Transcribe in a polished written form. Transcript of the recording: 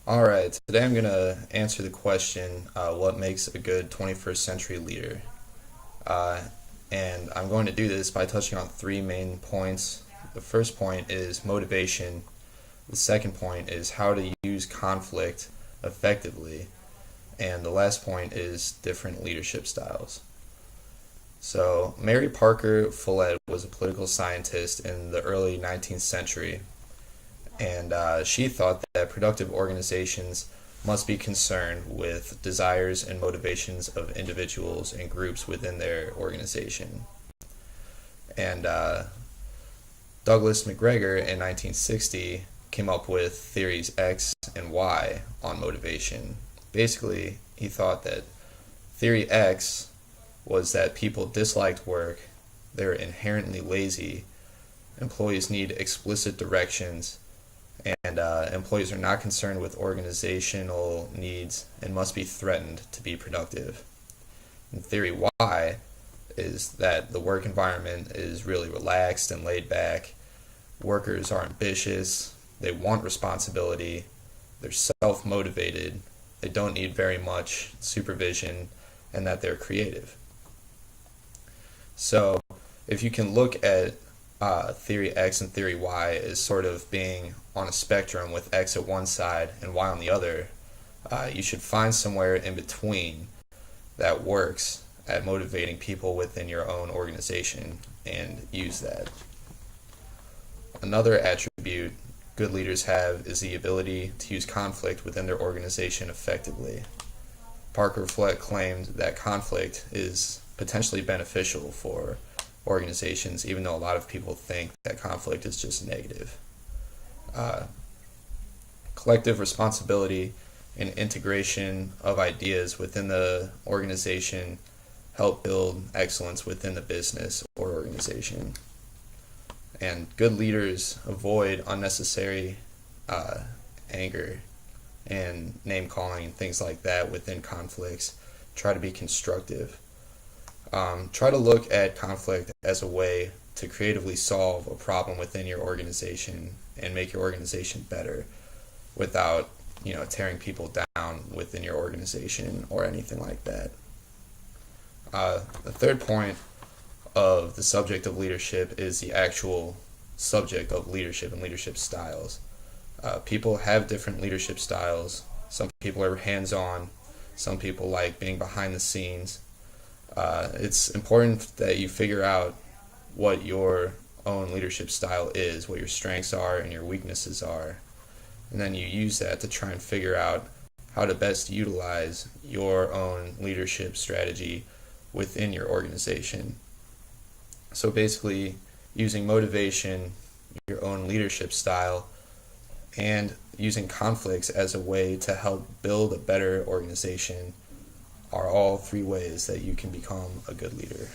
All right, today I'm going to answer the question, what makes a good 21st century leader? Uh, and I'm going to do this by touching on three main points. The first point is motivation. The second point is how to use conflict effectively. And the last point is different leadership styles. So, Mary Parker Follett was a political scientist in the early 19th century, and she thought that productive organizations must be concerned with desires and motivations of individuals and groups within their organization. And Douglas McGregor in 1960 came up with theories X and Y on motivation. Basically, he thought that theory X was that people disliked work, they were inherently lazy, employees need explicit directions, and employees are not concerned with organizational needs and must be threatened to be productive. And theory Y is that the work environment is really relaxed and laid back. Workers are ambitious, they want responsibility, they're self motivated, they don't need very much supervision, and that they're creative. So, if you can look at theory X and theory Y as sort of being on a spectrum with X at one side and Y on the other, you should find somewhere in between that works at motivating people within your own organization and use that. Another attribute good leaders have is the ability to use conflict within their organization effectively. Parker Follett claimed that conflict is potentially beneficial for organizations, even though a lot of people think that conflict is just negative. Uh, Collective responsibility and integration of ideas within the organization help build excellence within the business or organization. And good leaders avoid unnecessary anger and name calling and things like that within conflicts. Try to be constructive. Try to look at conflict as a way to creatively solve a problem within your organization and make your organization better without, tearing people down within your organization or anything like that. The third point of the subject of leadership is the actual subject of leadership and leadership styles. People have different leadership styles. Some people are hands-on. Some people like being behind the scenes. It's important that you figure out what your own leadership style is, what your strengths are and your weaknesses are, and then you use that to try and figure out how to best utilize your own leadership strategy within your organization. So basically, using motivation, your own leadership style, and using conflicts as a way to help build a better organization are all three ways that you can become a good leader.